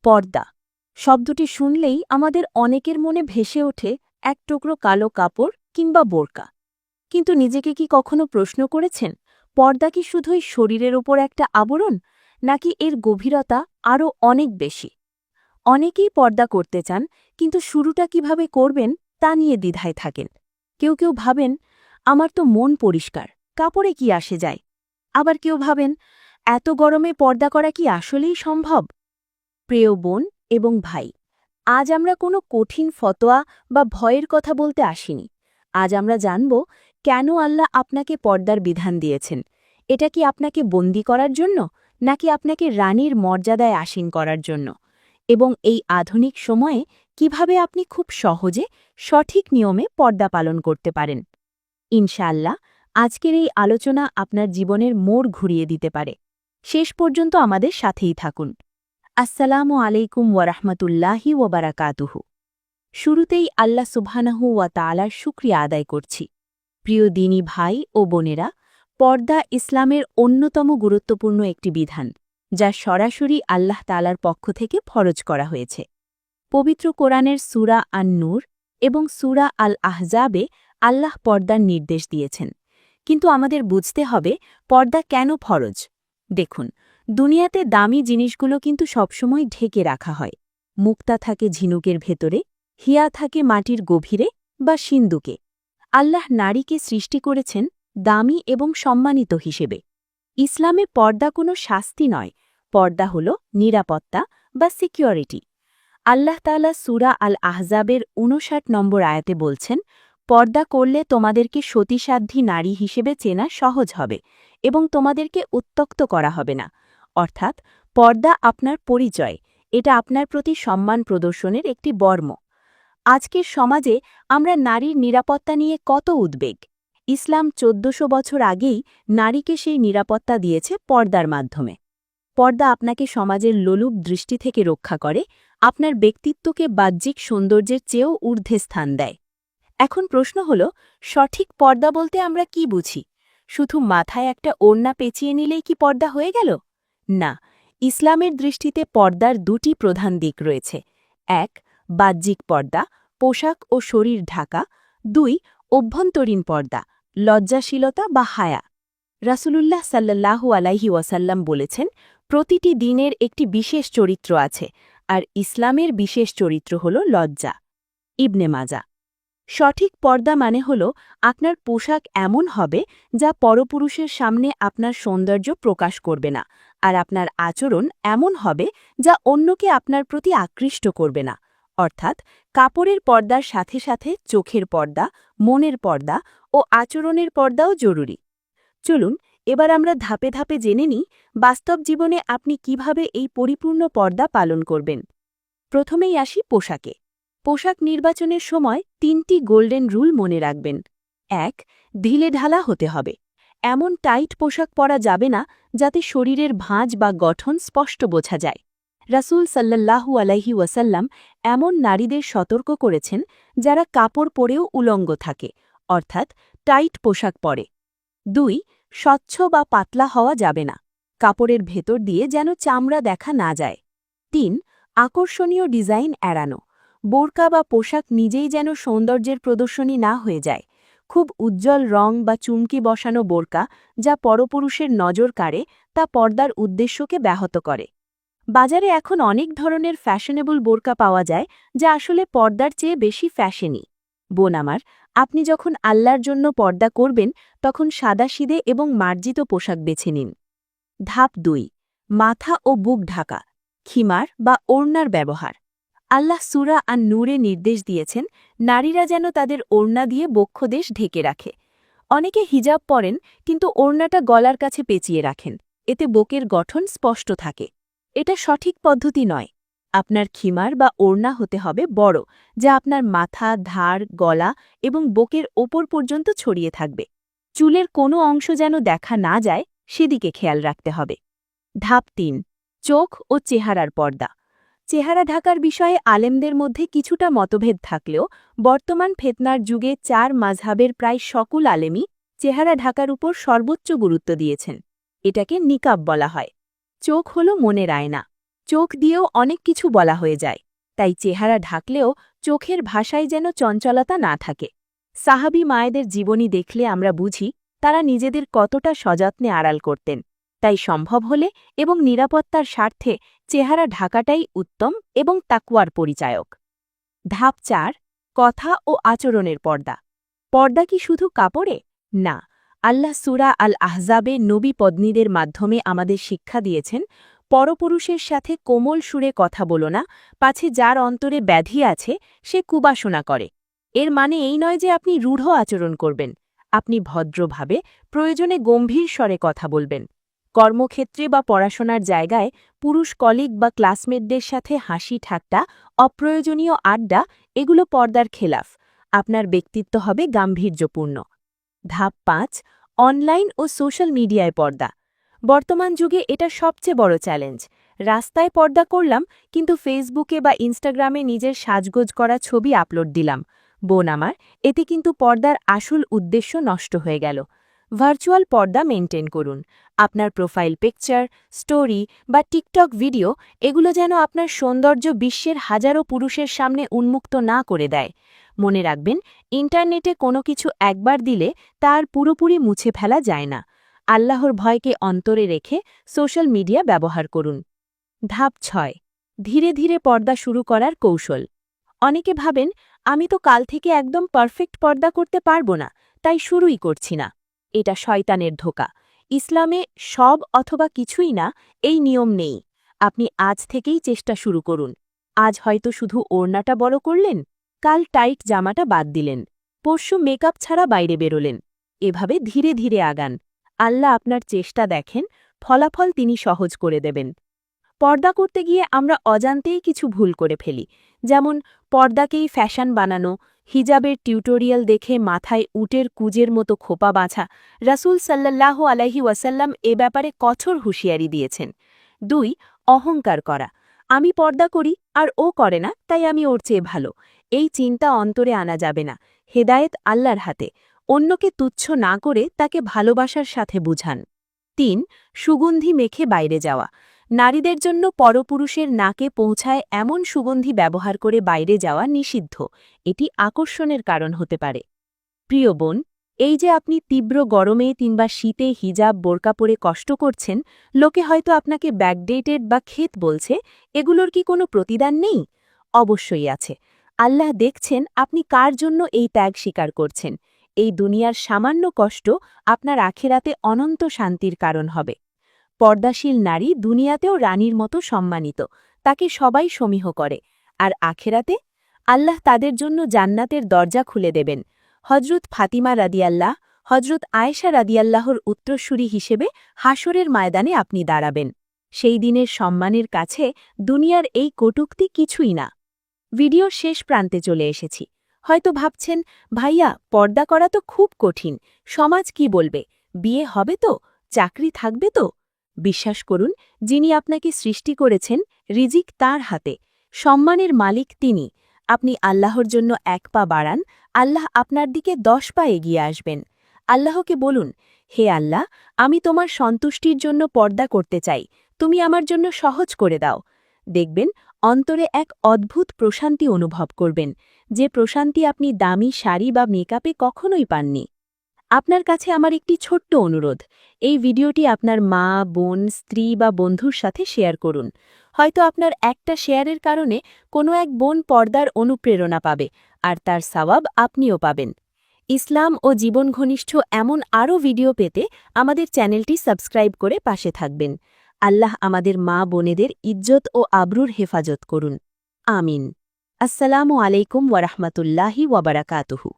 পর্দা শব্দটি শুনলেই আমাদের অনেকের মনে ভেসে ওঠে এক টুকরো কালো কাপড় কিংবা বোরকা। কিন্তু নিজেকে কি কখনো প্রশ্ন করেছেন, পর্দা কি শুধুই শরীরের ওপর একটা আবরণ, নাকি এর গভীরতা আরও অনেক বেশি? অনেকেই পর্দা করতে চান, কিন্তু শুরুটা কিভাবে করবেন তা নিয়ে দ্বিধায় থাকেন। কেউ কেউ ভাবেন, আমার তো মন পরিষ্কার, কাপড়ে কি আসে যায়। আবার কেউ ভাবেন, এত গরমে পর্দা করা কি আসলেই সম্ভব? প্রিয় বোন এবং ভাই, আজ আমরা কোনো কঠিন ফতোয়া বা ভয়ের কথা বলতে আসিনি। আজ আমরা জানব কেন আল্লাহ আপনাকে পর্দার বিধান দিয়েছেন। এটা কি আপনাকে বন্দী করার জন্য, নাকি আপনাকে রানীর মর্যাদায় আসীন করার জন্য? এবং এই আধুনিক সময়ে কিভাবে আপনি খুব সহজে সঠিক নিয়মে পর্দা পালন করতে পারেন। ইনশাআল্লাহ, আজকের এই আলোচনা আপনার জীবনের মোড় ঘুরিয়ে দিতে পারে। শেষ পর্যন্ত আমাদের সাথেই থাকুন। আসসালামু আলাইকুম ওয়ারাহমাতুল্লাহি ওয়াবারাকাতুহু। শুরুতেই আল্লাহ সুবহানাহু ওয়া তাআলার শুকরিয়া আদায় করছি। প্রিয় দিনী ভাই ও বোনেরা, পর্দা ইসলামের অন্যতম গুরুত্বপূর্ণ একটি বিধান, যা সরাসরি আল্লাহ তাআলার পক্ষ থেকে ফরজ করা হয়েছে। পবিত্র কোরআনের সূরা আন-নূর এবং সূরা আল আহজাবে আল্লাহ পর্দার নির্দেশ দিয়েছেন। কিন্তু আমাদের বুঝতে হবে, পর্দা কেন ফরজ। দেখুন, দুনিয়াতে দামি জিনিসগুলো কিন্তু সবসময় ঢেকে রাখা হয়। মুক্তা থাকে ঝিনুকের ভেতরে, হিয়া থাকে মাটির গভীরে বা সিন্দুকে। আল্লাহ নারীকে সৃষ্টি করেছেন দামি এবং সম্মানিত হিসেবে। ইসলামে পর্দা কোনো শাস্তি নয়, পর্দা হল নিরাপত্তা বা সিকিউরিটি। আল্লাহ তাআলা সূরা আল আহজাবের ৫৯ নম্বর আয়াতে বলছেন, পর্দা করলে তোমাদেরকে সতীসাধ্যী নারী হিসেবে চেনা সহজ হবে এবং তোমাদেরকে উত্ত্যক্ত করা হবে না। অর্থাৎ পর্দা আপনার পরিচয়, এটা আপনার প্রতি সম্মান প্রদর্শনের একটি বর্ম। আজকের সমাজে আমরা নারীর নিরাপত্তা নিয়ে কত উদ্বেগ। ইসলাম ১৪০০ বছর আগেই নারীকে সেই নিরাপত্তা দিয়েছে পর্দার মাধ্যমে। পর্দা আপনাকে সমাজের লোলুপ দৃষ্টি থেকে রক্ষা করে, আপনার ব্যক্তিত্বকে বাহ্যিক সৌন্দর্যের চেয়েও ঊর্ধ্বে স্থান দেয়। এখন প্রশ্ন হল, সঠিক পর্দা বলতে আমরা কি বুঝি? শুধু মাথায় একটা ওড়না পেঁচিয়ে নিলেই কি পর্দা হয়ে গেল? না, ইসলামের দৃষ্টিতে পর্দার দুটি প্রধান দিক রয়েছে। ১. বাহ্যিক পর্দা, পোশাক ও শরীর ঢাকা। ২. অভ্যন্তরীণ পর্দা, লজ্জাশীলতা বা হায়া। রাসূলুল্লাহ সাল্লাল্লাহু আলাইহি ওয়াসাল্লাম বলেছেন, প্রতিটি দিনের একটি বিশেষ চরিত্র আছে, আর ইসলামের বিশেষ চরিত্র হল লজ্জা। ইবনে মাজা। সঠিক পর্দা মানে হল, আপনার পোশাক এমন হবে যা পরপুরুষের সামনে আপনার সৌন্দর্য প্রকাশ করবে না, আর আপনার আচরণ এমন হবে যা অন্যকে আপনার প্রতি আকৃষ্ট করবে না। অর্থাৎ কাপড়ের পর্দার সাথে সাথে চোখের পর্দা, মনের পর্দা ও আচরণের পর্দাও জরুরি। চলুন এবার আমরা ধাপে ধাপে জেনে নিই, বাস্তব জীবনে আপনি কিভাবে এই পরিপূর্ণ পর্দা পালন করবেন। প্রথমেই আসি পোশাকে। পোশাক নির্বাচনের সময় ৩টি গোল্ডেন রুল মনে রাখবেন। ১. ঢিলেঢালা হতে হবে। এমন টাইট পোশাক পরা যাবে না যাতে শরীরের ভাঁজ বা গঠন স্পষ্ট বোঝা যায়। রাসূল সাল্লাল্লাহু আলাইহি ওয়াসাল্লাম এমন নারীদের সতর্ক করেছেন যারা কাপড় পরেও উলঙ্গ থাকে, অর্থাৎ টাইট পোশাক পরে। ২. স্বচ্ছ বা পাতলা হওয়া যাবে না। কাপড়ের ভেতর দিয়ে যেন চামড়া দেখা না যায়। ৩. আকর্ষণীয় ডিজাইন এড়ানো। বোরকা বা পোশাক নিজেই যেন সৌন্দর্যের প্রদর্শনী না হয়ে যায়। খুব উজ্জ্বল রং বা চুমকি বসানো বোরকা, যা পরপুরুষের নজর কাড়ে, তা পর্দার উদ্দেশ্যকে ব্যাহত করে। বাজারে এখন অনেক ধরনের ফ্যাশনেবল বোরকা পাওয়া যায়, যা আসলে পর্দার চেয়ে বেশি ফ্যাশনি। বোন আমার, আপনি যখন আল্লাহর জন্য পর্দা করবেন, তখন সাদাসিধে এবং মার্জিত পোশাক বেছে নিন। ধাপ ২. মাথা ও বুক ঢাকা, খিমার বা ওড়নার ব্যবহার। আল্লাহ সূরা আন-নূরে নির্দেশ দিয়েছেন, নারীরা যেন তাদের ওড়না দিয়ে বক্ষদেশ ঢেকে রাখে। অনেকে হিজাব পরেন, কিন্তু ওড়নাটা গলার কাছে পেঁচিয়ে রাখেন, এতে বুকের গঠন স্পষ্ট থাকে। এটা সঠিক পদ্ধতি নয়। আপনার খিমার বা ওড়না হতে হবে বড়, যা আপনার মাথা, ঘাড়, গলা এবং বুকের ওপর পর্যন্ত ছড়িয়ে থাকবে। চুলের কোনো অংশ যেন দেখা না যায়, সেদিকে খেয়াল রাখতে হবে। ধাপ ৩. চোখ ও চেহারার পর্দা। চেহারা ঢাকার বিষয়ে আলেমদের মধ্যে কিছুটা মতভেদ থাকলেও বর্তমান ফিতনার যুগে ৪ মাযহাবের প্রায় সকল আলেমই চেহারা ঢাকার উপর সর্বোচ্চ গুরুত্ব দিয়েছেন। এটাকে নিকাব বলা হয়। চোখ হল মনের আয়না। চোখ দিয়েও অনেক কিছু বলা হয়ে যায়, তাই চেহারা ঢাকলেও চোখের ভাষায় যেন চঞ্চলতা না থাকে। সাহাবী মায়েদের জীবনী দেখলে আমরা বুঝি তারা নিজেদের কতটা সযত্নে আড়াল করতেন। তাই সম্ভব হলে এবং নিরাপত্তার স্বার্থে চেহারা ঢাকাটাই উত্তম এবং তাকওয়ার পরিচায়ক। ধাপ ৪, কথা ও আচরণের পর্দা। পর্দা কি শুধু কাপড়ে? না, আল্লাহ সূরা আল আহজাবে নবী পত্নীদের মাধ্যমে আমাদের শিক্ষা দিয়েছেন, পরপুরুষের সাথে কোমল সুরে কথা বলো না, পাছে যার অন্তরে ব্যাধি আছে সে কুবাসনা করে। এর মানে এই নয় যে আপনি রূঢ় আচরণ করবেন। আপনি ভদ্রভাবে, প্রয়োজনে গম্ভীর স্বরে কথা বলবেন। কর্মক্ষেত্রে বা পড়াশোনার জায়গায় পুরুষ কলিগ বা ক্লাসমেটদের সাথে হাসি ঠাট্টা, অপ্রয়োজনীয় আড্ডা এগুলো পর্দার খেলাফ। আপনার ব্যক্তিত্ব হবে গাম্ভীর্যপূর্ণ। ধাপ ৫, অনলাইন ও সোশ্যাল মিডিয়ায় পর্দা। বর্তমান যুগে এটা সবচেয়ে বড় চ্যালেঞ্জ। রাস্তায় পর্দা করলাম, কিন্তু ফেসবুকে বা ইনস্টাগ্রামে নিজের সাজগোজ করা ছবি আপলোড দিলাম। বোন আমার, এতে কিন্তু পর্দার আসল উদ্দেশ্য নষ্ট হয়ে গেল। ভার্চুয়াল পর্দা মেনটেন করুন। আপনার প্রোফাইল পিকচার, স্টোরি বা টিকটক ভিডিও এগুলো যেন আপনার সৌন্দর্য বিশ্বের হাজারো পুরুষের সামনে উন্মুক্ত না করে দেয়। মনে রাখবেন, ইন্টারনেটে কোনো কিছু একবার দিলে তার পুরোপুরি মুছে ফেলা যায় না। আল্লাহর ভয়কে অন্তরে রেখে সোশ্যাল মিডিয়া ব্যবহার করুন। ধাপ ৬, ধীরে ধীরে পর্দা শুরু করার কৌশল। অনেকে ভাবেন, আমি তো কাল থেকে একদম পারফেক্ট পর্দা করতে পারবো না, তাই শুরুই করছি না। এটা শয়তানের ধোঁকা। ইসলামে সব অথবা কিছুই না, এই নিয়ম নেই। আপনি আজ থেকেই চেষ্টা শুরু করুন। আজ হয়তো শুধু ওড়নাটা বড় করলেন, কাল টাইট জামাটা বাদ দিলেন, পরশু মেকআপ ছাড়া বাইরে বেরোলেন। এভাবে ধীরে ধীরে আগান। আল্লাহ আপনার চেষ্টা দেখেন, ফলাফল তিনি সহজ করে দেবেন। পর্দা করতে গিয়ে আমরা অজান্তেই কিছু ভুল করে ফেলি, যেমন পর্দাকেই ফ্যাশন বানানো, হিজাবের টিউটোরিয়াল দেখে মাথায় উটের কুজের মতো খোপা বাঁধা। রাসূল সাল্লাল্লাহু আলাইহি ওয়াসাল্লাম এ ব্যাপারে কঠোর হুঁশিয়ারি দিয়েছেন। ২, অহংকার করা। আমি পর্দা করি আর ও করে না, তাই আমি ওর চেয়ে ভালো। এই চিন্তা অন্তরে আনা যাবে না। হেদায়েত আল্লাহর হাতে। অন্যকে তুচ্ছ না করে তাকে ভালোবাসার সাথে বুঝান। ৩, সুগন্ধি মেখে বাইরে যাওয়া। নারীদের জন্য পরপুরুষের নাকে পৌঁছায় এমন সুগন্ধি ব্যবহার করে বাইরে যাওয়া নিষিদ্ধ। এটি আকর্ষণের কারণ হতে পারে। প্রিয় বোন, এই যে আপনি তীব্র গরমে কিংবা শীতে হিজাব বোরকা পরে কষ্ট করছেন, লোকে হয়তো আপনাকে ব্যাকডেটেড বা ক্ষেত বলছে, এগুলোর কি কোনো প্রতিদান নেই? অবশ্যই আছে। আল্লাহ দেখছেন আপনি কার জন্য এই ত্যাগ স্বীকার করছেন। এই দুনিয়ার সামান্য কষ্ট আপনার আখেরাতে অনন্ত শান্তির কারণ হবে। পর্দাশীল নারী দুনিয়াতেও রানীর মতো সম্মানিত, তাকে সবাই সমীহ করে। আর আখেরাতে আল্লাহ তাদের জন্য জান্নাতের দরজা খুলে দেবেন। হজরত ফাতিমা রাদিয়াল্লাহ, হজরত আয়েশা রাদিয়াল্লাহর উত্তরসূরি হিসেবে হাসরের ময়দানে আপনি দাঁড়াবেন। সেই দিনের সম্মানের কাছে দুনিয়ার এই কটূক্তি কিছুই না। ভিডিওর শেষ প্রান্তে চলে এসেছি। হয়তো ভাবছেন, ভাইয়া পর্দা করা তো খুব কঠিন, সমাজ কি বলবে, বিয়ে হবে তো, চাকরি থাকবে তো? বিশ্বাস করুন, যিনি আপনাকে সৃষ্টি করেছেন, রিজিক তার হাতে, সম্মানের মালিক তিনি। আপনি আল্লাহর জন্য ১ পা বাড়ান, আল্লাহ আপনার দিকে ১০ পা এগিয়ে আসবেন। আল্লাহকে বলুন, হে আল্লাহ, আমি তোমার সন্তুষ্টির জন্য পর্দা করতে চাই, তুমি আমার জন্য সহজ করে দাও। দেখবেন অন্তরে এক অদ্ভুত প্রশান্তি অনুভব করবেন, যে প্রশান্তি আপনি দামি শাড়ি বা মেকআপে কখনোই পাননি। আপনার কাছে আমার একটি ছোট্ট অনুরোধ, এই ভিডিওটি আপনার মা, বোন, স্ত্রী বা বন্ধুর সাথে শেয়ার করুন। হয়তো আপনার একটা শেয়ারের কারণে কোনো এক বোন পর্দার অনুপ্রেরণা পাবে, আর তার সওয়াব আপনিও পাবেন। ইসলাম ও জীবন ঘনিষ্ঠ এমন আরও ভিডিও পেতে আমাদের চ্যানেলটি সাবস্ক্রাইব করে পাশে থাকবেন। আল্লাহ আমাদের মা বোনেদের ইজ্জত ও আবরুর হেফাজত করুন। আমিন। আসসালামু আলাইকুম ওয়া রাহমাতুল্লাহি ওয়া বারাকাতুহু।